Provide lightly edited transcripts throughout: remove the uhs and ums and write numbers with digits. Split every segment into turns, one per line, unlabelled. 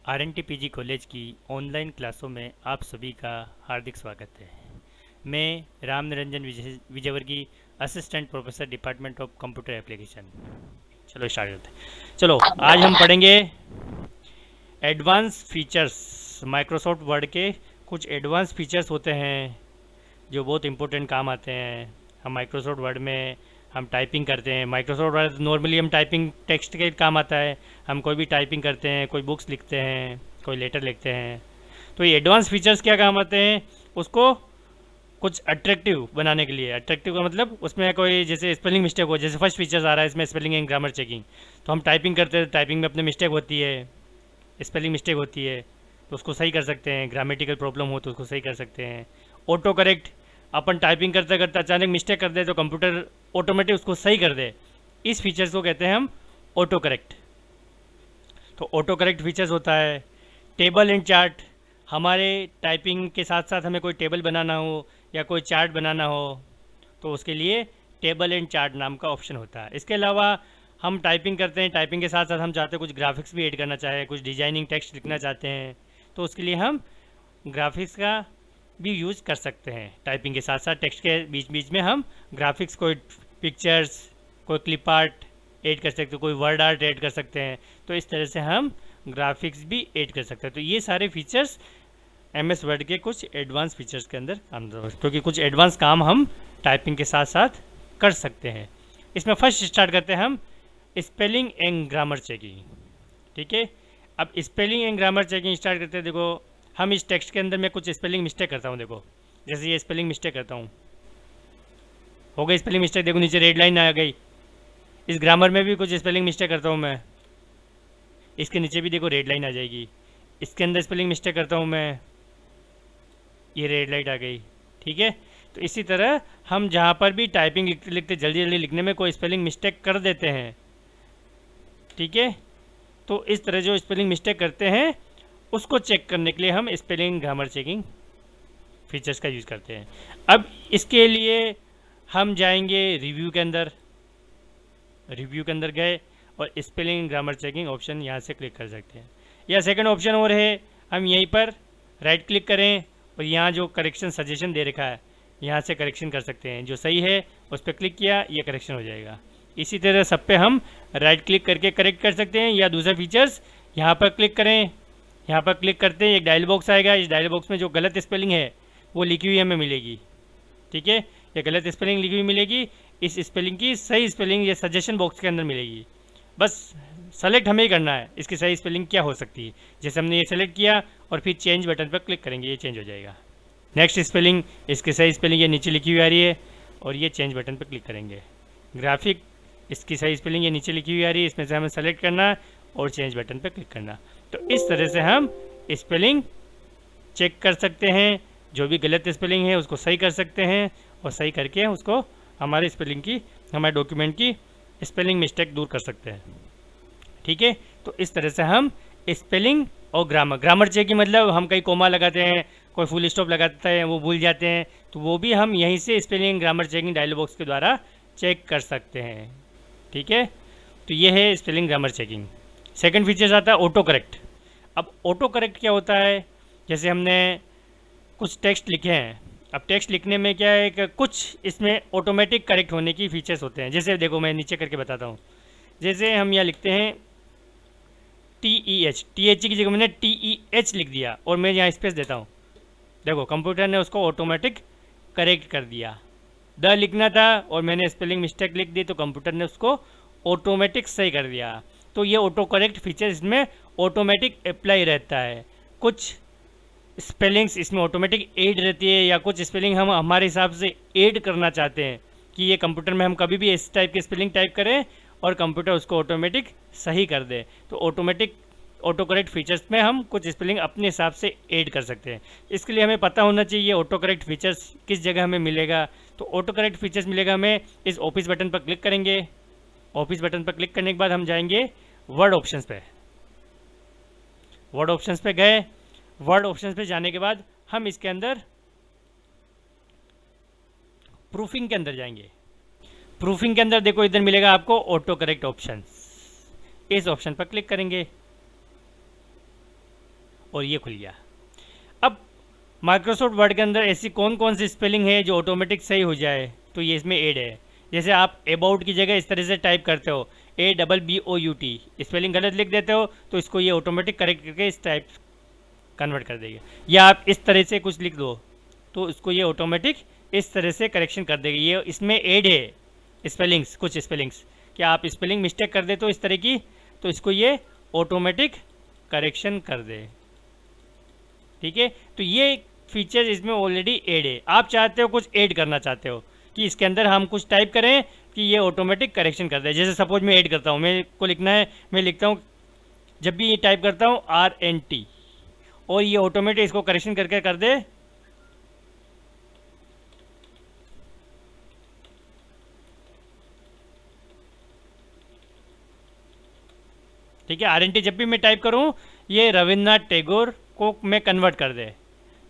RNTPG college की online क्लासों में आप सभी का हार्दिक स्वागत है। मैं Ram Niranjan Vijayvargiya, assistant professor, department of computer application. चलो स्टार्ट करते हैं। चलो आज हम पढ़ेंगे एडवांस फीचर्स। माइक्रोसॉफ्ट वर्ड के कुछ एडवांस फीचर्स होते हैं जो बहुत इंपॉर्टेंट काम आते हैं। हम माइक्रोसॉफ्ट वर्ड में हम टाइपिंग करते हैं। माइक्रोसॉफ्ट वर्ड नॉर्मली हम टाइपिंग टेक्स्ट के काम आता है। हम कोई भी टाइपिंग करते हैं, कोई बुक्स लिखते हैं, कोई लेटर लिखते हैं। तो ये एडवांस फीचर्स क्या काम आते हैं, उसको कुछ अट्रैक्टिव बनाने के लिए। अट्रैक्टिव का मतलब उसमें कोई जैसे स्पेलिंग मिस्टेक हो, जैसे फर्स्ट फीचर्स आ रहा है इसमें स्पेलिंग एंड ग्रामर चेकिंग। तो हम टाइपिंग करते हैं, टाइपिंग में अपने मिस्टेक होती है, स्पेलिंग मिस्टेक होती है, तो उसको सही कर सकते हैं। ग्रामेटिकल प्रॉब्लम हो तो उसको सही कर सकते हैं। ऑटो करेक्ट, अपन टाइपिंग करते करते अचानक मिस्टेक कर दे तो कंप्यूटर ऑटोमेटिक उसको सही कर दे। इस फीचर्स को कहते हैं हम ऑटो करेक्ट। तो ऑटो करेक्ट फीचर्स होता है। टेबल एंड चार्ट, हमारे टाइपिंग के साथ साथ हमें कोई टेबल बनाना हो या कोई चार्ट बनाना हो तो उसके लिए टेबल एंड चार्ट नाम का ऑप्शन होता है। इसके अलावा हम टाइपिंग करते हैं, टाइपिंग के साथ साथ हम चाहते हैं कुछ ग्राफिक्स भी ऐड करना चाहें, कुछ डिजाइनिंग टेक्स्ट लिखना चाहते हैं तो उसके लिए हम ग्राफिक्स का भी यूज़ कर सकते हैं। टाइपिंग के साथ साथ टेक्स्ट के बीच बीच में हम ग्राफिक्स, कोई पिक्चर्स, कोई क्लिप आर्ट ऐड कर सकते हैं, कोई वर्ड आर्ट ऐड कर सकते हैं। तो इस तरह से हम ग्राफिक्स भी ऐड कर सकते हैं। तो ये सारे फीचर्स MS वर्ड के कुछ एडवांस फीचर्स के अंदर क्योंकि कुछ एडवांस काम हम टाइपिंग के साथ साथ कर सकते हैं। इसमें फर्स्ट स्टार्ट करते हैं हम स्पेलिंग एंड ग्रामर चेकिंग। ठीक है, अब spelling and grammar checking start करते हैं। देखो हम इस टेक्स्ट के अंदर मैं कुछ स्पेलिंग मिस्टेक करता हूँ। देखो जैसे ये स्पेलिंग मिस्टेक करता हूँ, हो गई स्पेलिंग मिस्टेक। देखो नीचे रेड लाइन आ गई। इस ग्रामर में भी कुछ स्पेलिंग मिस्टेक करता हूँ मैं, इसके नीचे भी देखो रेड लाइन आ जाएगी। इसके अंदर स्पेलिंग मिस्टेक करता हूँ मैं, ये रेड लाइट आ गई। ठीक है, तो इसी तरह हम जहाँ पर भी टाइपिंग लिखते लिखते जल्दी जल्दी लिखने में कोई स्पेलिंग मिस्टेक कर देते हैं, ठीक है, तो इस तरह जो स्पेलिंग मिस्टेक करते हैं उसको चेक करने के लिए हम स्पेलिंग ग्रामर चेकिंग फीचर्स का यूज़ करते हैं। अब इसके लिए हम जाएंगे रिव्यू के अंदर। रिव्यू के अंदर गए और स्पेलिंग ग्रामर चेकिंग ऑप्शन यहाँ से क्लिक कर सकते हैं। या सेकंड ऑप्शन और है, हम यहीं पर राइट क्लिक करें और यहाँ जो करेक्शन सजेशन दे रखा है यहाँ से करेक्शन कर सकते हैं। जो सही है उस पर क्लिक किया, ये करेक्शन हो जाएगा। इसी तरह सब पे हम राइट क्लिक करके करेक्ट कर सकते हैं। या दूसरा फीचर्स, यहाँ पर क्लिक करें, यहाँ पर क्लिक करते हैं एक डायलॉग बॉक्स आएगा। इस डायलॉग बॉक्स में जो गलत स्पेलिंग है वो लिखी हुई हमें मिलेगी। ठीक है, ये गलत स्पेलिंग लिखी हुई मिलेगी, इस स्पेलिंग की सही स्पेलिंग ये सजेशन बॉक्स के अंदर मिलेगी। बस सेलेक्ट हमें ही करना है इसकी सही स्पेलिंग क्या हो सकती है। जैसे हमने ये सेलेक्ट किया और फिर चेंज बटन पर क्लिक करेंगे, ये चेंज हो जाएगा। नेक्स्ट स्पेलिंग, इसकी सही स्पेलिंग ये नीचे लिखी हुई आ रही है और ये चेंज बटन पर क्लिक करेंगे। ग्राफिक, इसकी सही स्पेलिंग ये नीचे लिखी हुई आ रही है, इसमें से हमें सेलेक्ट करना और चेंज बटन पर क्लिक करना। तो इस तरह से हम स्पेलिंग चेक कर सकते हैं। जो भी गलत स्पेलिंग है उसको सही कर सकते हैं और सही करके उसको हमारे स्पेलिंग की, हमारे डॉक्यूमेंट की स्पेलिंग मिस्टेक दूर कर सकते हैं। ठीक है, तो इस तरह से हम स्पेलिंग और ग्रामर चेकिंग मतलब हम कहीं कोमा लगाते हैं, कोई फुल स्टॉप लगाते हैं, वो भूल जाते हैं, तो वो भी हम यहीं से spelling grammar checking dialogue box के द्वारा चेक कर सकते हैं। ठीक है, तो ये है spelling grammar checking. Second features आता है ऑटो करेक्ट। अब ऑटो करेक्ट क्या होता है, जैसे हमने कुछ टेक्स्ट लिखे हैं। अब टेक्स्ट लिखने में क्या है कि कुछ इसमें ऑटोमेटिक करेक्ट होने की फीचर्स होते हैं। जैसे देखो मैं नीचे करके बताता हूँ। जैसे हम यहाँ लिखते हैं TEH, TH की जगह मैंने TEH लिख दिया और मैं यहाँ स्पेस देता हूँ। देखो कंप्यूटर ने उसको ऑटोमेटिक करेक्ट कर दिया। द लिखना था और मैंने स्पेलिंग मिस्टेक लिख दी तो कंप्यूटर ने उसको ऑटोमेटिक सही कर दिया। तो ये ऑटो करेक्ट फीचर इसमें ऑटोमेटिक अप्लाई रहता है। कुछ स्पेलिंग्स इसमें ऑटोमेटिक ऐड रहती है या कुछ स्पेलिंग हम हमारे हिसाब से ऐड करना चाहते हैं कि ये कंप्यूटर में हम कभी भी इस टाइप की स्पेलिंग टाइप करें और कंप्यूटर उसको ऑटोमेटिक सही कर दे। तो ऑटोमेटिक ऑटो करेक्ट फीचर्स में हम कुछ स्पेलिंग अपने हिसाब से ऐड कर सकते हैं। इसके लिए हमें पता होना चाहिए ऑटो करेक्ट फीचर्स किस जगह हमें मिलेगा। तो ऑटो करेक्ट फीचर्स मिलेगा हमें, इस ऑफिस बटन पर क्लिक करेंगे। ऑफिस बटन पर क्लिक करने के बाद हम जाएंगे वर्ड ऑप्शंस पे। वर्ड ऑप्शंस पे गए, वर्ड ऑप्शंस पे जाने के बाद हम इसके अंदर प्रूफिंग के अंदर जाएंगे। प्रूफिंग के अंदर देखो इधर मिलेगा आपको ऑटो करेक्ट ऑप्शंस, इस ऑप्शन पर क्लिक करेंगे। और ये खुल गया। अब माइक्रोसॉफ्ट वर्ड के अंदर ऐसी कौन कौन सी स्पेलिंग है जो ऑटोमेटिक सही हो जाए, तो ये इसमें ऐड है। जैसे आप अबाउट की जगह इस तरह से टाइप करते हो ABBOUT, स्पेलिंग गलत लिख देते हो तो इसको ये ऑटोमेटिक करेक्ट करके इस टाइप कन्वर्ट कर देगा। या आप इस तरह से कुछ लिख दो तो इसको ये ऑटोमेटिक इस तरह से करेक्शन कर देगा। ये इसमें ऐड है स्पेलिंग्स, कुछ स्पेलिंग्स कि आप स्पेलिंग मिस्टेक कर देते हो इस तरह की, तो इसको ये ऑटोमेटिक करेक्शन कर दे। ठीक है, तो ये फीचर इसमें ऑलरेडी ऐड है। आप चाहते हो कुछ ऐड करना चाहते हो कि इसके अंदर हम कुछ टाइप करें कि ये ऑटोमेटिक करेक्शन कर दे। जैसे सपोज मैं ऐड करता हूँ, मेरे को लिखना है, मैं लिखता हूँ जब भी ये टाइप करता हूँ RNT और ये ऑटोमेटिक इसको करेक्शन करके कर दे। ठीक है, RNT जब भी मैं टाइप करूँ ये रविन्द्रनाथ टैगोर को मैं कन्वर्ट कर दे,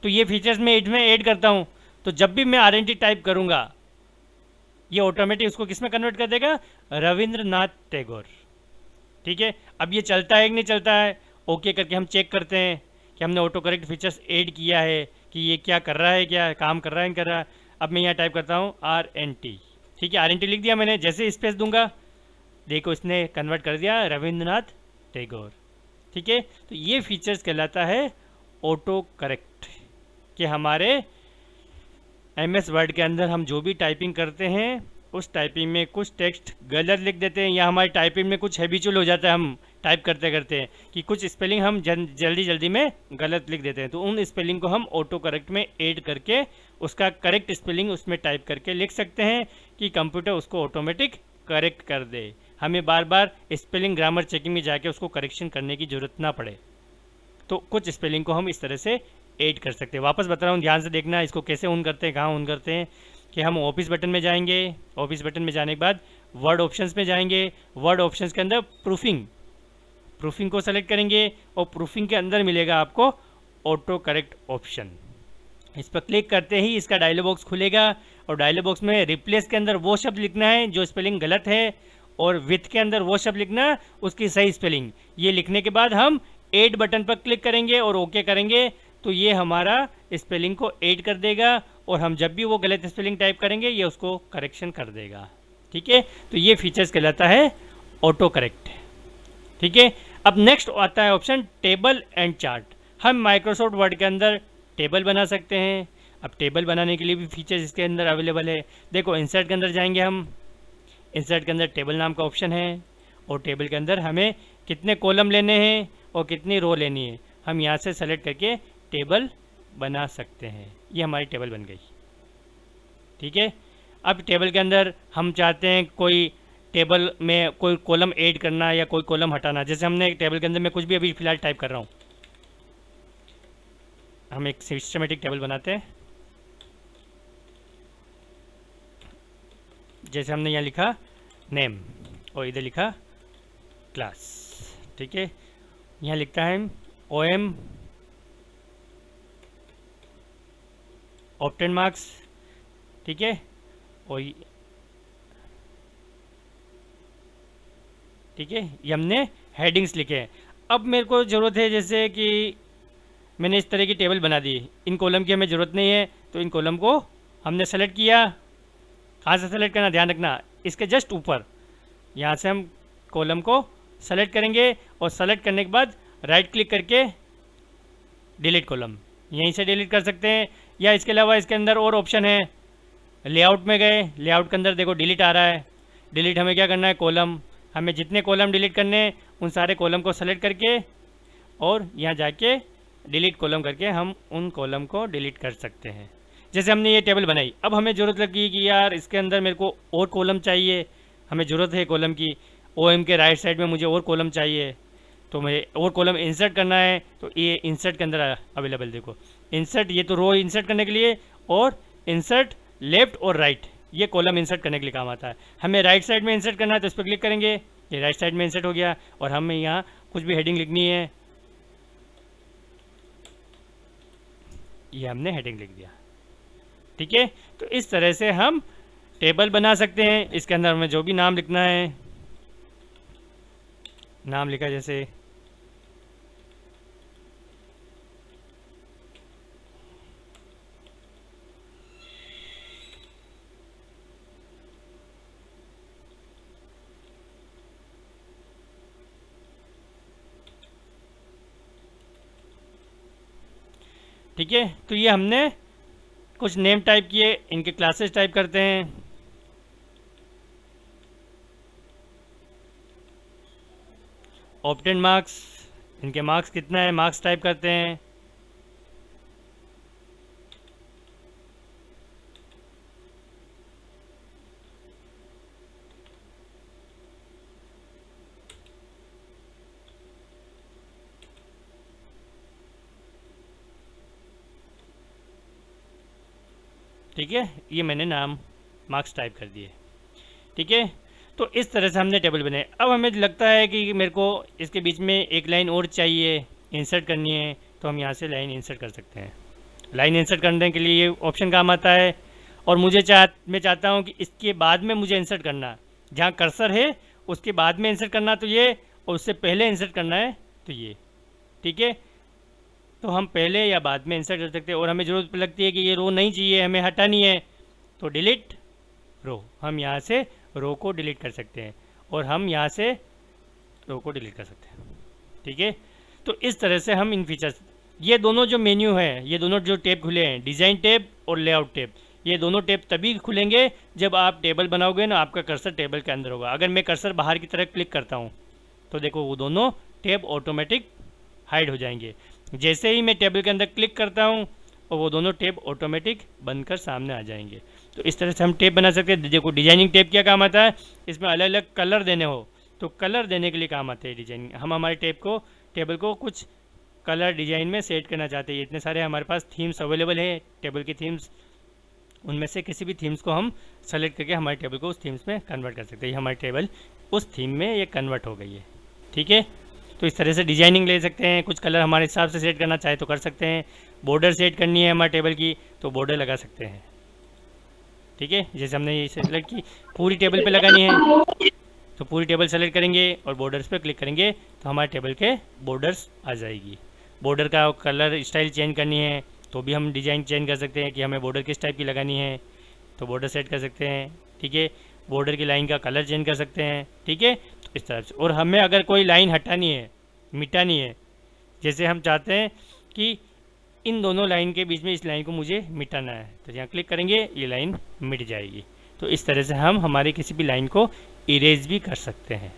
तो ये फीचर्स मैं इसमें ऐड करता हूँ। तो जब भी मैं RNT टाइप करूँगा ये ऑटोमेटिक उसको किस में कन्वर्ट कर देगा, रविंद्रनाथ टैगोर। ठीक है, अब ये चलता है कि नहीं चलता है, ओके करके हम चेक करते हैं कि हमने ऑटो करेक्ट फीचर्स ऐड किया है कि ये क्या कर रहा है, क्या काम कर रहा है नहीं कर रहा है। अब मैं यहाँ टाइप करता हूँ RNT। ठीक है, RNT लिख दिया मैंने, जैसे स्पेस दूंगा देखो इसने कन्वर्ट कर दिया रविंद्रनाथ टैगोर। ठीक है, तो ये फीचर्स कहलाता है ऑटो करेक्ट, कि हमारे MS वर्ड के अंदर हम जो भी टाइपिंग करते हैं उस टाइपिंग में कुछ टेक्स्ट गलत लिख देते हैं, या हमारी टाइपिंग में कुछ हैबिचुअल हो जाता है हम टाइप करते करते हैं कि कुछ स्पेलिंग हम जल्दी जल्दी में गलत लिख देते हैं, तो उन स्पेलिंग को हम ऑटो करेक्ट में ऐड करके उसका करेक्ट स्पेलिंग उसमें टाइप करके लिख सकते हैं कि कंप्यूटर उसको ऑटोमेटिक करेक्ट कर दे। हमें बार बार स्पेलिंग ग्रामर चेकिंग में जाके उसको करेक्शन करने की ज़रूरत ना पड़े। तो कुछ स्पेलिंग को हम इस तरह से ऐड कर सकते हैं। वापस बता रहा हूँ, ध्यान से देखना इसको कैसे ऑन करते हैं, कहाँ ऑन करते हैं। कि हम ऑफिस बटन में जाएंगे, ऑफिस बटन में जाने के बाद वर्ड ऑप्शंस में जाएंगे, वर्ड ऑप्शंस के अंदर प्रूफिंग को सेलेक्ट करेंगे और प्रूफिंग के अंदर मिलेगा आपको ऑटो करेक्ट ऑप्शन। इस पर क्लिक करते ही इसका डायलॉग बॉक्स खुलेगा और डायलॉग बॉक्स में रिप्लेस के अंदर वो शब्द लिखना है जो स्पेलिंग गलत है और विथ के अंदर वो शब्द लिखना उसकी सही स्पेलिंग। ये लिखने के बाद हम ऐड बटन पर क्लिक करेंगे और ओके करेंगे तो ये हमारा स्पेलिंग को ऐड कर देगा और हम जब भी वो गलत स्पेलिंग टाइप करेंगे ये उसको करेक्शन कर देगा। ठीक है, तो ये फीचर्स कहलाता है ऑटो करेक्ट। ठीक है, अब नेक्स्ट आता है ऑप्शन टेबल एंड चार्ट। हम माइक्रोसॉफ्ट वर्ड के अंदर टेबल बना सकते हैं। अब टेबल बनाने के लिए भी फीचर्स इसके अंदर अवेलेबल है। देखो इंसर्ट के अंदर जाएंगे हम, इंसर्ट के अंदर टेबल नाम का ऑप्शन है और टेबल के अंदर हमें कितने कॉलम लेने हैं और कितनी रो लेनी है हम यहाँ से सेलेक्ट करके टेबल बना सकते हैं। ये हमारी टेबल बन गई। ठीक है, अब टेबल के अंदर हम चाहते हैं कोई टेबल में कोई कॉलम ऐड करना या कोई कॉलम हटाना। जैसे हमने टेबल के अंदर मैं कुछ भी अभी फिलहाल टाइप कर रहा हूँ, हम एक सिस्टमेटिक टेबल बनाते हैं। जैसे हमने यहाँ लिखा नेम और इधर लिखा क्लास। ठीक है, यहाँ लिखता है OM ऑप्टेन मार्क्स। ठीक है, और ठीक है ये हमने हेडिंग्स लिखे हैं। अब मेरे को ज़रूरत है जैसे कि मैंने इस तरह की टेबल बना दी, इन कॉलम की हमें ज़रूरत नहीं है तो इन कॉलम को हमने सेलेक्ट किया। कहाँ से सेलेक्ट करना, ध्यान रखना इसके जस्ट ऊपर यहाँ से हम कॉलम को सेलेक्ट करेंगे और सेलेक्ट करने के बाद राइट क्लिक करके डिलीट कॉलम यहीं से डिलीट कर सकते हैं। या इसके अलावा इसके अंदर और ऑप्शन है, लेआउट में गए, लेआउट के अंदर देखो डिलीट आ रहा है। डिलीट हमें क्या करना है, कॉलम, हमें जितने कॉलम डिलीट करने हैं उन सारे कॉलम को सेलेक्ट करके और यहाँ जाके डिलीट कॉलम करके हम उन कॉलम को डिलीट कर सकते हैं। जैसे हमने ये टेबल बनाई, अब हमें ज़रूरत लगी कि यार इसके अंदर मेरे को और कॉलम चाहिए, हमें ज़रूरत है कॉलम की, OM के राइट साइड में मुझे और कॉलम चाहिए तो मुझे और कॉलम इंसर्ट करना है तो ये इंसर्ट के अंदर अवेलेबल। देखो इंसर्ट, ये तो रो इंसर्ट करने के लिए, और इंसर्ट लेफ्ट और राइट ये कॉलम इंसर्ट करने के लिए काम आता है। हमें राइट साइड में इंसर्ट करना है तो इस पर क्लिक करेंगे, ये राइट साइड में इंसर्ट हो गया और हमें यहाँ कुछ भी हेडिंग लिखनी है, ये हमने हेडिंग लिख दिया। ठीक है, तो इस तरह से हम टेबल बना सकते हैं। इसके अंदर हमें जो भी नाम लिखना है, नाम लिखा जैसे ठीक है, तो ये हमने कुछ नेम टाइप किए, इनके क्लासेस टाइप करते हैं। ऑब्टेन मार्क्स, इनके मार्क्स कितना है, मार्क्स टाइप करते हैं। ठीक है, ये मैंने नाम मार्क्स टाइप कर दिए। ठीक है, तो इस तरह से हमने टेबल बनाए। अब हमें लगता है कि मेरे को इसके बीच में एक लाइन और चाहिए, इंसर्ट करनी है, तो हम यहाँ से लाइन इंसर्ट कर सकते हैं। लाइन इंसर्ट करने के लिए ये ऑप्शन काम आता है। और मैं चाहता हूँ कि इसके बाद में मुझे इंसर्ट करना, जहाँ कर्सर है उसके बाद में इंसर्ट करना तो ये, और उससे पहले इंसर्ट करना है तो ये। ठीक है, तो हम पहले या बाद में इंसर्ट कर सकते हैं। और हमें ज़रूरत लगती है कि ये रो नहीं चाहिए, हमें हटानी है, तो डिलीट रो, हम यहाँ से रो को डिलीट कर सकते हैं, और हम यहाँ से रो को डिलीट कर सकते हैं। ठीक है, तो इस तरह से हम इन फीचर्स, ये दोनों जो मेन्यू है, ये दोनों जो टैब खुले हैं, डिज़ाइन टैब और लेआउट टैब, ये दोनों टैब तभी खुलेंगे जब आप टेबल बनाओगे ना, आपका कर्सर टेबल के अंदर होगा। अगर मैं कर्सर बाहर की तरफ क्लिक करता हूँ तो देखो वो दोनों टैब ऑटोमेटिक हाइड हो जाएंगे। जैसे ही मैं टेबल के अंदर क्लिक करता हूँ और वो दोनों टैब ऑटोमेटिक बनकर सामने आ जाएंगे। तो इस तरह से हम टैब बना सकते हैं। देखो डिजाइनिंग टैब क्या काम आता है, इसमें अलग अलग कलर देने हो तो कलर देने के लिए काम आते हैं डिजाइनिंग। हम हमारे टेबल को कुछ कलर डिजाइन में सेट करना चाहते हैं। इतने सारे हमारे पास थीम्स अवेलेबल है, टेबल की थीम्स, उनमें से किसी भी थीम्स को हम सेलेक्ट करके हमारे टेबल को उस थीम्स में कन्वर्ट कर सकते हैं। हमारी टेबल उस थीम में ये कन्वर्ट हो गई है। ठीक है, तो इस तरह से डिजाइनिंग ले सकते हैं। कुछ कलर हमारे हिसाब से सेट करना चाहे तो कर सकते हैं। बॉर्डर सेट करनी है हमारे टेबल की तो बॉर्डर लगा सकते हैं। ठीक है, जैसे हमने ये सेलेक्ट की, पूरी टेबल पे लगानी है तो पूरी टेबल सेलेक्ट करेंगे और बॉर्डर्स पे क्लिक करेंगे तो हमारे टेबल के बॉर्डर्स आ जाएगी। बॉर्डर का कलर स्टाइल चेंज करनी है तो भी हम डिज़ाइन चेंज कर सकते हैं कि हमें बॉर्डर किस टाइप की लगानी है, तो बॉर्डर सेट कर सकते हैं। ठीक है, बॉर्डर की लाइन का कलर चेंज कर सकते हैं। ठीक है, तो इस तरह से। और हमें अगर कोई लाइन हटानी है, मिटानी है, जैसे हम चाहते हैं कि इन दोनों लाइन के बीच में इस लाइन को मुझे मिटाना है तो यहाँ क्लिक करेंगे, ये लाइन मिट जाएगी। तो इस तरह से हम हमारी किसी भी लाइन को इरेज भी कर सकते हैं।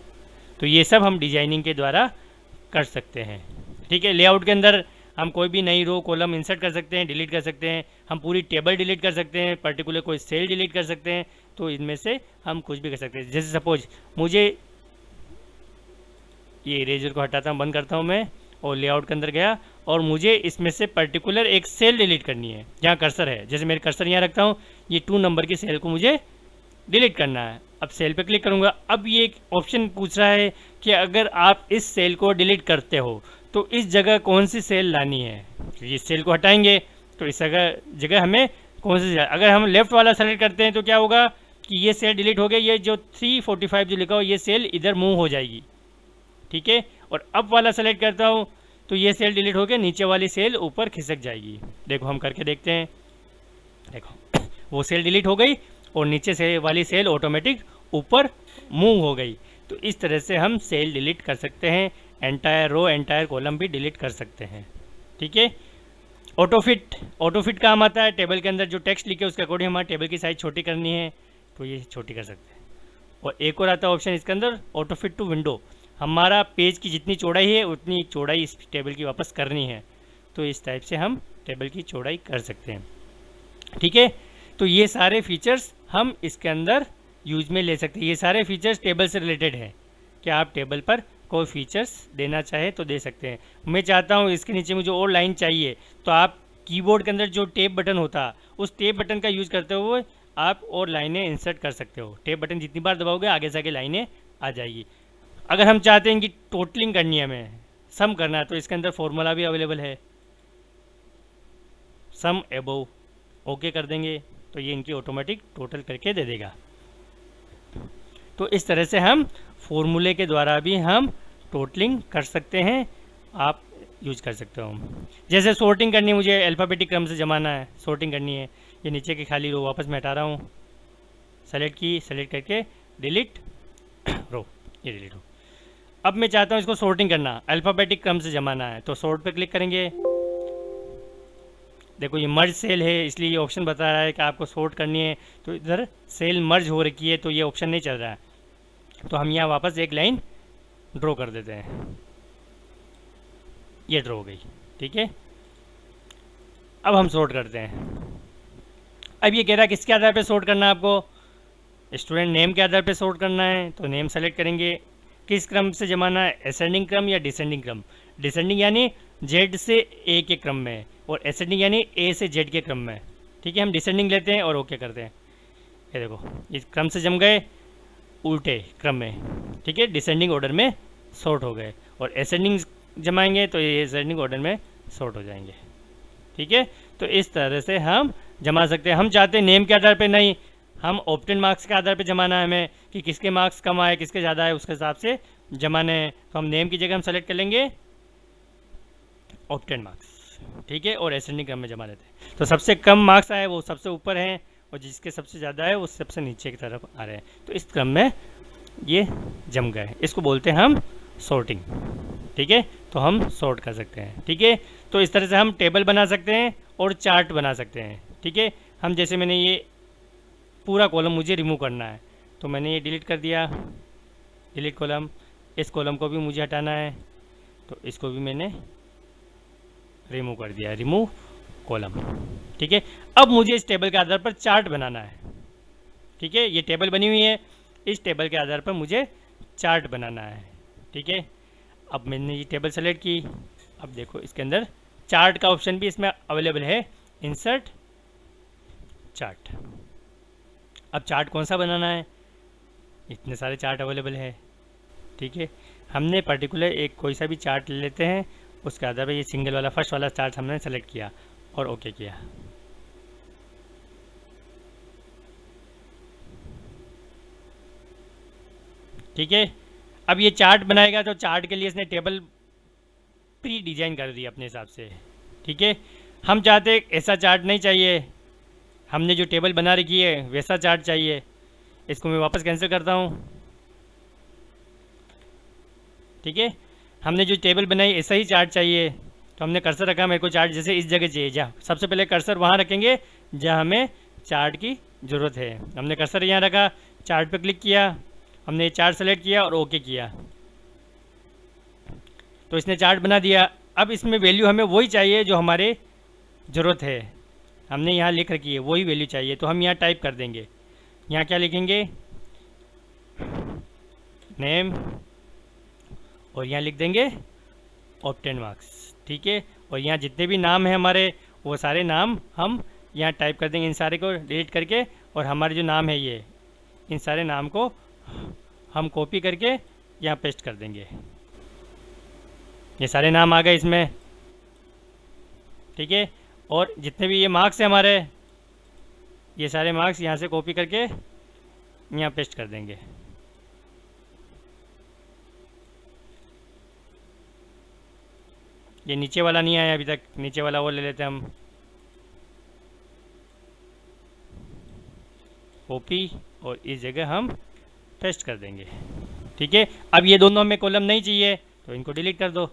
तो ये सब हम डिजाइनिंग के द्वारा कर सकते हैं। ठीक है, लेआउट के अंदर हम कोई भी नई रो कॉलम इंसर्ट कर सकते हैं, डिलीट कर सकते हैं। हम पूरी टेबल डिलीट कर सकते हैं, पर्टिकुलर कोई सेल डिलीट कर सकते हैं। तो इनमें से हम कुछ भी कर सकते हैं। जैसे सपोज मुझे ये इरेजर को हटाता हूँ, बंद करता हूँ मैं, और लेआउट के अंदर गया और मुझे इसमें से पर्टिकुलर एक सेल डिलीट करनी है जहाँ कर्सर है। जैसे मेरे कर्सर यहाँ रखता हूँ, ये 2 नंबर की सेल को मुझे डिलीट करना है। अब सेल पे क्लिक करूँगा। अब ये एक ऑप्शन पूछ रहा है कि अगर आप इस सेल को डिलीट करते हो तो इस जगह कौन सी सेल लानी है। तो इस सेल को हटाएंगे तो इस जगह हमें कौन सी, अगर हम लेफ्ट वाला सेलेक्ट करते हैं तो क्या होगा कि ये सेल डिलीट हो गई, ये जो 345 जो लिखा हो ये सेल इधर मूव हो जाएगी। ठीक है, और अब वाला सेलेक्ट करता हूँ तो ये सेल डिलीट हो गया, नीचे वाली सेल ऊपर खिसक जाएगी। देखो हम करके देखते हैं, देखो वो सेल डिलीट हो गई और नीचे से वाली सेल ऑटोमेटिक ऊपर मूव हो गई। तो इस तरह से हम सेल डिलीट कर सकते हैं, एंटायर रो एंटायर कॉलम भी डिलीट कर सकते हैं। ठीक है, ऑटोफिट काम आता है। टेबल के अंदर जो टेक्स्ट लिखे उसके अकॉर्डिंग हमारे टेबल की साइज छोटी करनी है तो ये छोटी कर सकते हैं। और एक और आता है ऑप्शन इसके अंदर, ऑटोफिट टू विंडो। हमारा पेज की जितनी चौड़ाई है उतनी चौड़ाई इस टेबल की वापस करनी है तो इस टाइप से हम टेबल की चौड़ाई कर सकते हैं। ठीक है, तो ये सारे फीचर्स हम इसके अंदर यूज में ले सकते हैं। ये सारे फीचर्स टेबल से रिलेटेड है कि आप टेबल पर कोई फीचर्स देना चाहे तो दे सकते हैं। मैं चाहता हूँ इसके नीचे मुझे और लाइन चाहिए तो आप कीबोर्ड के अंदर जो टेप बटन होता उस टेप बटन का यूज़ करते हुए आप और लाइनें इंसर्ट कर सकते हो। टेप बटन जितनी बार दबाओगे आगे से आगे लाइनें आ जाएगी। अगर हम चाहते हैं कि टोटलिंग करनी है, हमें सम करना है, तो इसके अंदर फॉर्मूला भी अवेलेबल है, सम एबोव, ओके कर देंगे तो ये इनकी ऑटोमेटिक टोटल करके दे देगा। तो इस तरह से हम फॉर्मूले के द्वारा भी हम टोटलिंग कर सकते हैं, आप यूज कर सकते हो। जैसे सॉर्टिंग करनी है, मुझे अल्फ़ाबेटिक क्रम से जमाना है, सॉर्टिंग करनी है, ये नीचे की खाली रो वापस मैं हटा रहा हूँ, सेलेक्ट करके डिलीट रो, ये डिलीट रो। अब मैं चाहता हूँ इसको सॉर्टिंग करना, अल्फ़ाबेटिक क्रम से जमाना है तो सॉर्ट पे क्लिक करेंगे देखो ये मर्ज सेल है, इसलिए ये ऑप्शन बता रहा है कि आपको सॉर्ट करनी है, तो इधर सेल मर्ज हो रखी है तो ये ऑप्शन नहीं चल रहा है। तो हम यहाँ वापस एक लाइन ड्रॉ कर देते हैं, ये ड्रॉ हो गई। ठीक है, अब हम सॉर्ट करते हैं। अब ये कह रहा है किसके आधार पे सॉर्ट करना है आपको, स्टूडेंट नेम के आधार पे सॉर्ट करना है, तो नेम सेलेक्ट करेंगे। किस क्रम से जमाना है, असेंडिंग क्रम या डिसेंडिंग क्रम। डिसेंडिंग यानी जेड से ए के क्रम में, और असेंडिंग यानी ए से जेड के क्रम में। ठीक है, हम डिसेंडिंग लेते हैं और ओके करते हैं। ये देखो इस क्रम से जम गए उल्टे क्रम में। ठीक है, डिसेंडिंग ऑर्डर में सॉर्ट हो गए, और असेंडिंग जमाएंगे तो ये असेंडिंग ऑर्डर में सॉर्ट हो जाएंगे। ठीक है, तो इस तरह से हम जमा सकते हैं। हम चाहते हैं नेम के आधार पे नहीं, हम ऑप्टेन मार्क्स के आधार पे जमाना है हमें, कि किसके मार्क्स कम आए किसके ज़्यादा आए उसके हिसाब से जमाने हैं। तो हम नेम की जगह हम सेलेक्ट कर लेंगे ऑप्टेन मार्क्स। ठीक है, और असेंडिंग क्रम में जमा देते हैं। तो सबसे कम मार्क्स आए वो सबसे ऊपर हैं, और जिसके सबसे ज़्यादा है वो सबसे नीचे की तरफ आ रहे हैं। तो इस क्रम में ये जम गए, इसको बोलते हैं हम सॉर्टिंग। ठीक है, तो हम सॉर्ट कर सकते हैं। ठीक है, तो इस तरह से हम टेबल बना सकते हैं और चार्ट बना सकते हैं। ठीक है, हम जैसे मैंने ये पूरा कॉलम मुझे रिमूव करना है, तो मैंने ये डिलीट कर दिया, डिलीट कॉलम। इस कॉलम को भी मुझे हटाना है, तो इसको भी मैंने रिमूव कर दिया, रिमूव कॉलम। ठीक है, अब मुझे इस टेबल के आधार पर चार्ट बनाना है। ठीक है, ये टेबल बनी हुई है, इस टेबल के आधार पर मुझे चार्ट बनाना है। ठीक है, अब मैंने ये टेबल सेलेक्ट की। अब देखो इसके अंदर चार्ट का ऑप्शन भी इसमें अवेलेबल है, इंसर्ट चार्ट। अब चार्ट कौन सा बनाना है, इतने सारे चार्ट अवेलेबल है। ठीक है, हमने पर्टिकुलर एक कोई सा भी चार्ट ले लेते हैं, उसके आधार पर ये सिंगल वाला फर्स्ट वाला चार्ट हमने सेलेक्ट किया और ओके किया। ठीक है, अब ये चार्ट बनाएगा, तो चार्ट के लिए इसने टेबल प्री डिजाइन कर दी अपने हिसाब से। ठीक है, हम चाहते ऐसा चार्ट नहीं चाहिए, हमने जो टेबल बना रखी है वैसा चार्ट चाहिए। इसको मैं वापस कैंसिल करता हूँ। ठीक है, हमने जो टेबल बनाई ऐसा ही चार्ट चाहिए, तो हमने कर्सर रखा, मेरे को चार्ट जैसे इस जगह चाहिए, जहाँ सबसे पहले कर्सर वहाँ रखेंगे जहाँ हमें चार्ट की ज़रूरत है। हमने कर्सर यहाँ रखा, चार्ट पे क्लिक किया, हमने ये चार्ट सेलेक्ट किया और ओके किया, तो इसने चार्ट बना दिया। अब इसमें वैल्यू हमें वही चाहिए जो हमारे ज़रूरत है, हमने यहाँ लिख रखी है वही वैल्यू चाहिए, तो हम यहाँ टाइप कर देंगे। यहाँ क्या लिखेंगे, नेम, और यहाँ लिख देंगे ऑप्टेन मार्क्स। ठीक है, और यहाँ जितने भी नाम हैं हमारे वो सारे नाम हम यहाँ टाइप कर देंगे, इन सारे को डिलीट करके, और हमारे जो नाम है ये इन सारे नाम को हम कॉपी करके यहाँ पेस्ट कर देंगे। ये सारे नाम आ गए इसमें। ठीक है, और जितने भी ये मार्क्स हैं हमारे, ये सारे मार्क्स यहाँ से कॉपी करके यहाँ पेस्ट कर देंगे। ये नीचे वाला नहीं आया अभी तक, नीचे वाला वो ले लेते हैं हम, कॉपी, और इस जगह हम पेस्ट कर देंगे। ठीक है, अब ये दोनों हमें कॉलम नहीं चाहिए तो इनको डिलीट कर दो,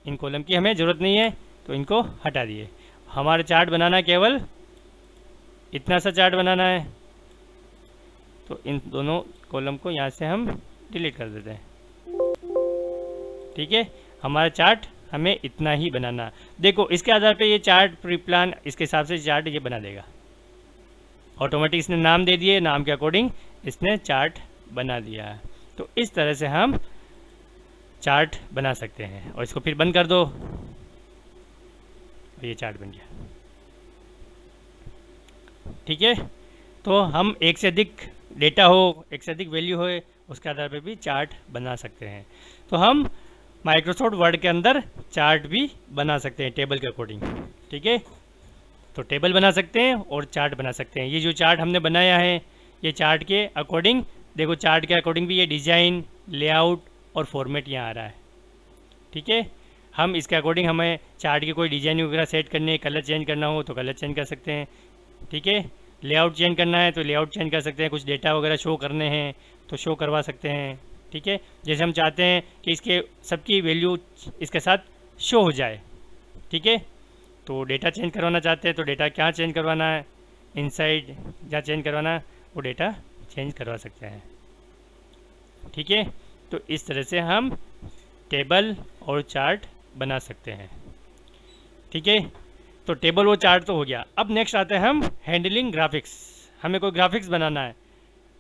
इन कॉलम की हमें ज़रूरत नहीं है तो इनको हटा दिए। हमारा चार्ट बनाना केवल इतना सा चार्ट बनाना है, तो इन दोनों कॉलम को यहाँ से हम डिलीट कर देते हैं। ठीक है, हमारा चार्ट हमें इतना ही बनाना। देखो इसके आधार पे ये चार्ट प्री प्लान इसके हिसाब से चार्ट ये बना देगा, ऑटोमेटिक इसने नाम दे दिए, नाम के अकॉर्डिंग इसने चार्ट बना दिया है। तो इस तरह से हम चार्ट बना सकते हैं, और इसको फिर बंद कर दो, ये चार्ट बन गया। ठीक है, तो हम एक से अधिक डेटा हो, एक से अधिक वैल्यू हो, उसके आधार पर भी चार्ट बना सकते हैं। तो हम माइक्रोसॉफ्ट वर्ड के अंदर चार्ट भी बना सकते हैं टेबल के अकॉर्डिंग। ठीक है, तो टेबल बना सकते हैं और चार्ट बना सकते हैं। ये जो चार्ट हमने बनाया है ये चार्ट के अकॉर्डिंग, देखो चार्ट के अकॉर्डिंग भी ये डिज़ाइन, लेआउट और फॉर्मेट यहाँ आ रहा है। ठीक है, हम इसके अकॉर्डिंग हमें चार्ट की कोई डिज़ाइन वगैरह सेट करनी है, कलर चेंज करना हो तो कलर चेंज कर सकते हैं। ठीक है, लेआउट चेंज करना है तो लेआउट चेंज कर सकते हैं, कुछ डेटा वगैरह शो करने हैं तो शो करवा सकते हैं। ठीक है, जैसे हम चाहते हैं कि इसके सबकी वैल्यू इसके साथ शो हो जाए। ठीक है, तो डेटा चेंज करवाना चाहते हैं तो डेटा क्या चेंज करवाना है, इनसाइड जहाँ चेंज करवाना है वो डेटा चेंज करवा सकते हैं। ठीक है, तो इस तरह से हम टेबल और चार्ट बना सकते हैं। ठीक है, तो टेबल और चार्ट तो हो गया। अब नेक्स्ट आते हैं हम हैंडलिंग ग्राफिक्स। हमें कोई ग्राफिक्स बनाना है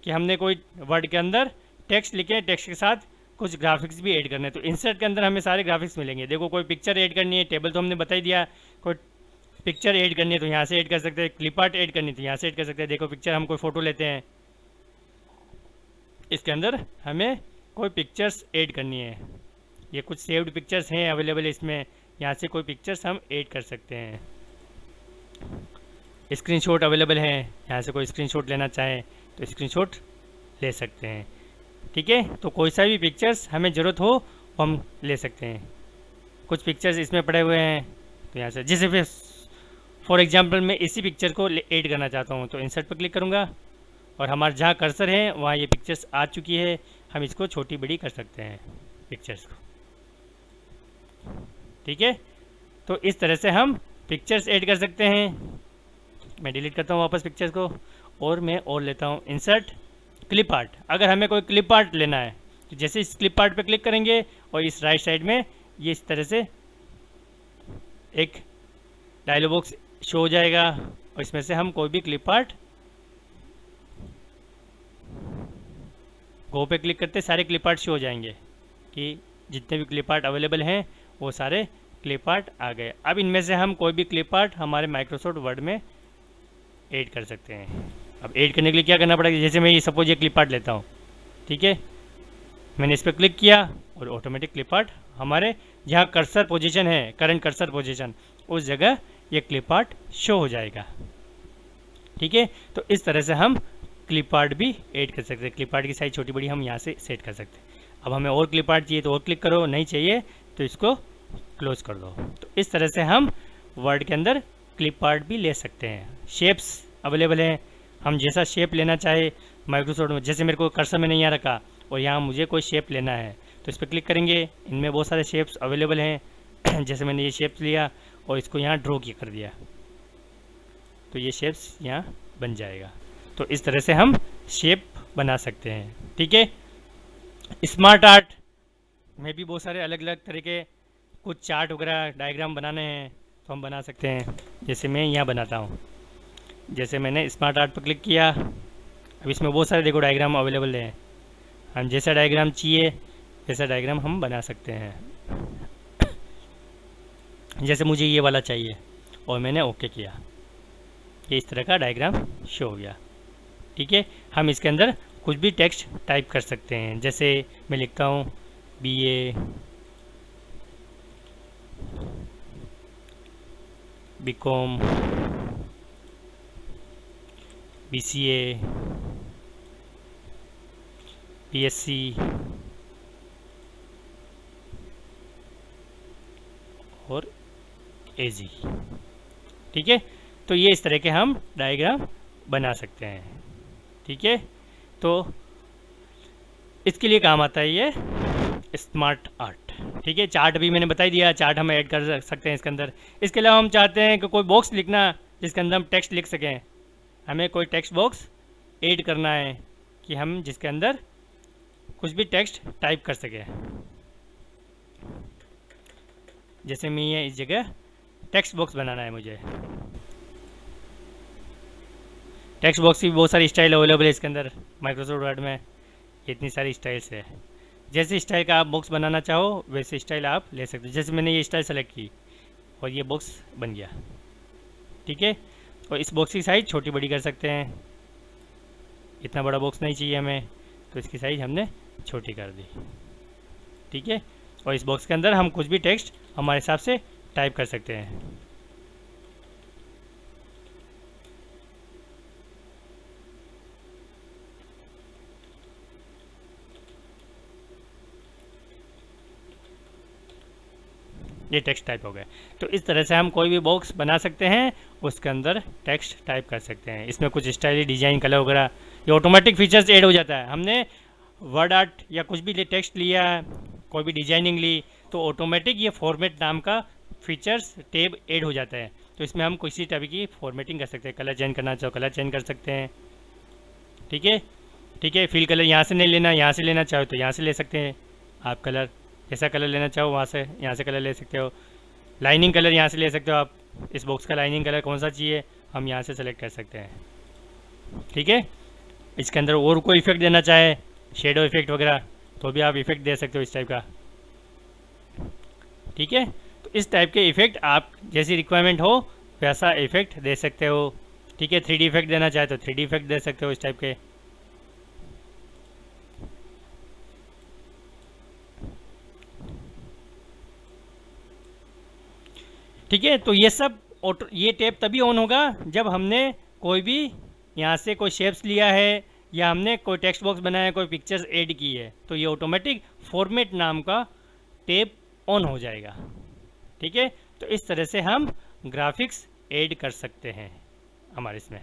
कि हमने कोई वर्ड के अंदर टेक्स्ट लिखे, टेक्स्ट के साथ कुछ ग्राफिक्स भी ऐड करने हैं। तो इंसर्ट के अंदर हमें सारे ग्राफिक्स मिलेंगे। देखो कोई पिक्चर ऐड करनी है, टेबल तो हमने बता ही दिया, कोई पिक्चर ऐड करनी है तो यहाँ से ऐड कर सकते हैं, क्लिप आर्ट ऐड करनी है तो यहाँ से ऐड कर सकते हैं। देखो पिक्चर, हम कोई फ़ोटो लेते हैं, इसके अंदर हमें कोई पिक्चर्स ऐड करनी है। ये कुछ सेव्ड पिक्चर्स हैं अवेलेबल इसमें, यहाँ से कोई पिक्चर्स हम ऐड कर सकते हैं। स्क्रीनशॉट अवेलेबल है, यहाँ से कोई स्क्रीनशॉट लेना चाहे तो स्क्रीनशॉट ले सकते हैं। ठीक है, तो कोई सा भी पिक्चर्स हमें ज़रूरत हो वो हम ले सकते हैं। कुछ पिक्चर्स इसमें पड़े हुए हैं तो यहाँ से, जैसे फॉर एग्जांपल मैं इसी पिक्चर को ऐड करना चाहता हूँ तो इंसर्ट पर क्लिक करूँगा और हमारा जहाँ कर्सर है वहाँ ये पिक्चर्स आ चुकी है। हम इसको छोटी बड़ी कर सकते हैं पिक्चर्स को। ठीक है, तो इस तरह से हम पिक्चर्स ऐड कर सकते हैं। मैं डिलीट करता हूँ वापस पिक्चर्स को और मैं और लेता हूँ इंसर्ट क्लिप आर्ट। अगर हमें कोई क्लिप आर्ट लेना है तो जैसे इस क्लिप आर्ट पे क्लिक करेंगे और इस राइट साइड में ये इस तरह से एक डायलॉग बॉक्स शो हो जाएगा और इसमें से हम कोई भी क्लिप आर्ट गो पे क्लिक करते सारे क्लिप आर्ट शो हो जाएंगे कि जितने भी क्लिप आर्ट अवेलेबल हैं वो सारे क्लिप आर्ट आ गए। अब इनमें से हम कोई भी क्लिप आर्ट हमारे माइक्रोसॉफ्ट वर्ड में ऐड कर सकते हैं। अब ऐड करने के लिए क्या करना पड़ेगा, जैसे मैं ये सपोज ये क्लिप आर्ट लेता हूँ, ठीक है, मैंने इस पर क्लिक किया और ऑटोमेटिक क्लिप आर्ट हमारे जहाँ कर्सर पोजीशन है, करंट कर्सर पोजीशन, उस जगह ये क्लिप आर्ट शो हो जाएगा। ठीक है, तो इस तरह से हम क्लिप आर्ट भी ऐड कर सकते हैं। क्लिप आर्ट की साइज छोटी बड़ी हम यहाँ से सेट कर सकते हैं। अब हमें और क्लिप आर्ट चाहिए तो और क्लिक करो, नहीं चाहिए तो इसको क्लोज कर दो। तो इस तरह से हम वर्ड के अंदर क्लिप आर्ट भी ले सकते हैं। शेप्स अवेलेबल हैं, हम जैसा शेप लेना चाहे माइक्रोसॉफ्ट में, जैसे मेरे को कर्सर में नहीं यहाँ रखा और यहाँ मुझे कोई शेप लेना है तो इस पर क्लिक करेंगे, इनमें बहुत सारे शेप्स अवेलेबल हैं। जैसे मैंने ये शेप्स लिया और इसको यहाँ ड्रॉ किया कर दिया तो ये शेप्स यहाँ बन जाएगा। तो इस तरह से हम शेप बना सकते हैं। ठीक है, स्मार्ट आर्ट में भी बहुत सारे अलग अलग तरह के कुछ चार्ट वगैरह डायग्राम बनाने हैं तो हम बना सकते हैं। जैसे मैं यहाँ बनाता हूँ, जैसे मैंने स्मार्ट आर्ट पर क्लिक किया, अब इसमें बहुत सारे देखो डायग्राम अवेलेबल हैं। हम जैसा डायग्राम चाहिए वैसा डायग्राम हम बना सकते हैं। जैसे मुझे ये वाला चाहिए और मैंने ओके किया, ये इस तरह का डायग्राम शो हो गया। ठीक है, हम इसके अंदर कुछ भी टेक्स्ट टाइप कर सकते हैं। जैसे मैं लिखता हूँ BA, BCom, BCA, BSc और AG। ठीक है, तो ये इस तरह के हम डायग्राम बना सकते हैं। ठीक है, तो इसके लिए काम आता है ये स्मार्ट आर्ट। ठीक है, चार्ट भी मैंने बता ही दिया, चार्ट हम ऐड कर सकते हैं इसके अंदर। इसके अलावा हम चाहते हैं कि कोई बॉक्स लिखना जिसके अंदर हम टेक्स्ट लिख सकें, हमें कोई टेक्स्ट बॉक्स ऐड करना है कि हम जिसके अंदर कुछ भी टेक्स्ट टाइप कर सकें। जैसे मैं ये इस जगह टेक्स्ट बॉक्स बनाना है मुझे। टेक्स्ट बॉक्स की बहुत सारी स्टाइल अवेलेबल है इसके अंदर माइक्रोसॉफ्ट वर्ड में, इतनी सारी स्टाइल्स है। जैसे स्टाइल का आप बॉक्स बनाना चाहो वैसे स्टाइल आप ले सकते हो। जैसे मैंने ये स्टाइल सेलेक्ट की और ये बॉक्स बन गया। ठीक है, और इस बॉक्स की साइज़ छोटी बड़ी कर सकते हैं। इतना बड़ा बॉक्स नहीं चाहिए हमें तो इसकी साइज़ हमने छोटी कर दी। ठीक है, और इस बॉक्स के अंदर हम कुछ भी टेक्स्ट हमारे हिसाब से टाइप कर सकते हैं। ये टेक्स्ट टाइप हो गया। तो इस तरह से हम कोई भी बॉक्स बना सकते हैं, उसके अंदर टेक्स्ट टाइप कर सकते हैं। इसमें कुछ स्टाइल, डिजाइन, कलर वगैरह ये ऑटोमेटिक फीचर्स ऐड हो जाता है। हमने वर्ड आर्ट या कुछ भी टेक्स्ट लिया, कोई भी डिजाइनिंग ली तो ऑटोमेटिक ये फॉर्मेट नाम का फीचर्स टैब ऐड हो जाता है। तो इसमें हम किसी टाइप की फॉर्मेटिंग कर सकते हैं, कलर चेंज करना चाहो कलर चेंज कर सकते हैं। ठीक है, ठीक है। फिल कलर यहाँ से नहीं लेना, यहाँ से लेना चाहो तो यहाँ से ले सकते हैं आप कलर, जैसा कलर लेना चाहो वहाँ से यहाँ से कलर ले सकते हो। लाइनिंग कलर यहाँ से ले सकते हो आप, इस बॉक्स का लाइनिंग कलर कौन सा चाहिए हम यहाँ से सेलेक्ट कर सकते हैं। ठीक है, इसके अंदर और कोई इफेक्ट देना चाहे, शेडो इफेक्ट वगैरह, तो भी आप इफेक्ट दे सकते हो इस टाइप का। ठीक है, तो इस टाइप के इफेक्ट आप जैसी रिक्वायरमेंट हो वैसा इफेक्ट दे सकते हो। ठीक है, 3D इफेक्ट देना चाहे तो 3D इफेक्ट दे सकते हो इस टाइप के। ठीक है, तो ये सब ऑटो, ये टैब तभी ऑन होगा जब हमने कोई भी यहाँ से कोई शेप्स लिया है या हमने कोई टेक्स्ट बॉक्स बनाया है, कोई पिक्चर्स ऐड की है, तो ये ऑटोमेटिक फॉर्मेट नाम का टैब ऑन हो जाएगा। ठीक है, तो इस तरह से हम ग्राफिक्स ऐड कर सकते हैं हमारे इसमें।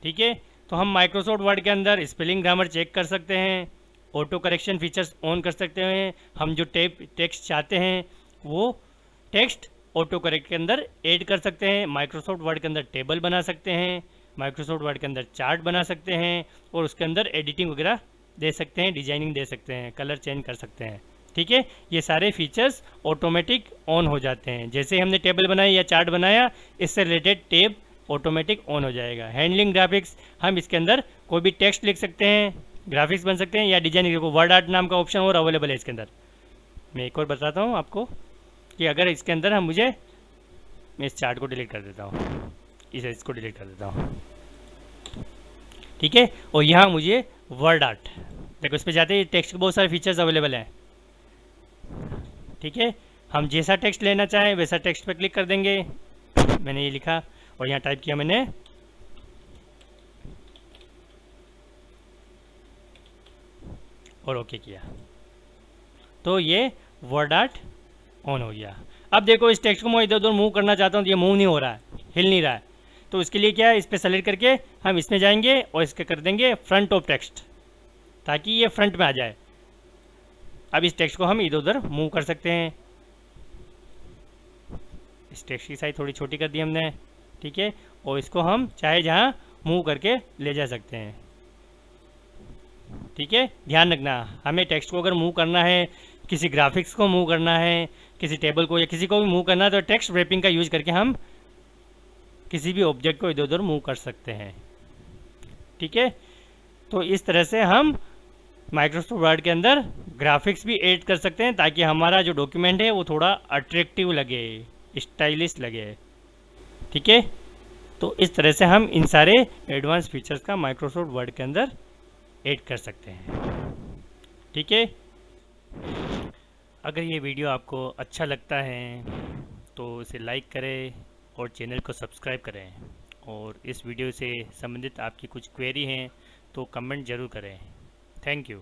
ठीक है, तो हम माइक्रोसॉफ्ट वर्ड के अंदर स्पेलिंग ग्रामर चेक कर सकते हैं, ऑटो करेक्शन फीचर्स ऑन कर सकते हैं। हम जो टेक्स्ट चाहते हैं वो टेक्स्ट ऑटो करेक्ट के अंदर ऐड कर सकते हैं। माइक्रोसॉफ्ट वर्ड के अंदर टेबल बना सकते हैं, माइक्रोसॉफ्ट वर्ड के अंदर चार्ट बना सकते हैं, और उसके अंदर एडिटिंग वगैरह दे सकते हैं, डिजाइनिंग दे सकते हैं, कलर चेंज कर सकते हैं। ठीक है, ये सारे फीचर्स ऑटोमेटिक ऑन हो जाते हैं। जैसे हमने टेबल बनाया या चार्ट बनाया, इससे रिलेटेड टैब ऑटोमेटिक ऑन हो जाएगा। हैंडलिंग ग्राफिक्स, हम इसके अंदर कोई भी टेक्स्ट लिख सकते हैं, ग्राफिक्स बन सकते हैं, या डिजाइनिंग को वर्ड आर्ट नाम का ऑप्शन और अवेलेबल है इसके अंदर। मैं एक और बताता हूँ आपको कि अगर इसके अंदर हम मैं इस चार्ट को डिलीट कर देता हूँ, इसको डिलीट कर देता हूँ। ठीक है, और यहाँ मुझे वर्ड आर्ट, देखो इस पर जाते ही टेक्स्ट के बहुत सारे फीचर्स अवेलेबल हैं। ठीक है, हम जैसा टेक्स्ट लेना चाहें वैसा टेक्स्ट पे क्लिक कर देंगे। मैंने ये लिखा और यहाँ टाइप किया मैंने, और ओके किया, तो ये वर्ड आर्ट ऑन हो गया। अब देखो इस टेक्स्ट को मैं इधर उधर मूव करना चाहता हूँ तो ये मूव नहीं हो रहा है, हिल नहीं रहा है। तो इसके लिए क्या है, इस पर सेलेक्ट करके हम इसमें जाएंगे और इसके कर देंगे फ्रंट ऑफ टेक्स्ट, ताकि ये फ्रंट में आ जाए। अब इस टेक्स्ट को हम इधर उधर मूव कर सकते हैं। इस टेक्स्ट की साइज थोड़ी छोटी कर दी हमने। ठीक है, और इसको हम चाहे जहाँ मूव करके ले जा सकते हैं। ठीक है, ध्यान रखना, हमें टेक्स्ट को अगर मूव करना है, किसी ग्राफिक्स को मूव करना है, किसी टेबल को या किसी को भी मूव करना है, तो टेक्स्ट रैपिंग का यूज करके हम किसी भी ऑब्जेक्ट को इधर उधर मूव कर सकते हैं। ठीक है, तो इस तरह से हम माइक्रोसॉफ्ट वर्ड के अंदर ग्राफिक्स भी ऐड कर सकते हैं, ताकि हमारा जो डॉक्यूमेंट है वो थोड़ा अट्रैक्टिव लगे, स्टाइलिश लगे। ठीक है, तो इस तरह से हम इन सारे एडवांस फीचर्स का माइक्रोसॉफ्ट वर्ड के अंदर ऐड कर सकते हैं। ठीक है, अगर ये वीडियो आपको अच्छा लगता है तो इसे लाइक करें और चैनल को सब्सक्राइब करें, और इस वीडियो से संबंधित आपकी कुछ क्वेरी हैं तो कमेंट ज़रूर करें। Thank you.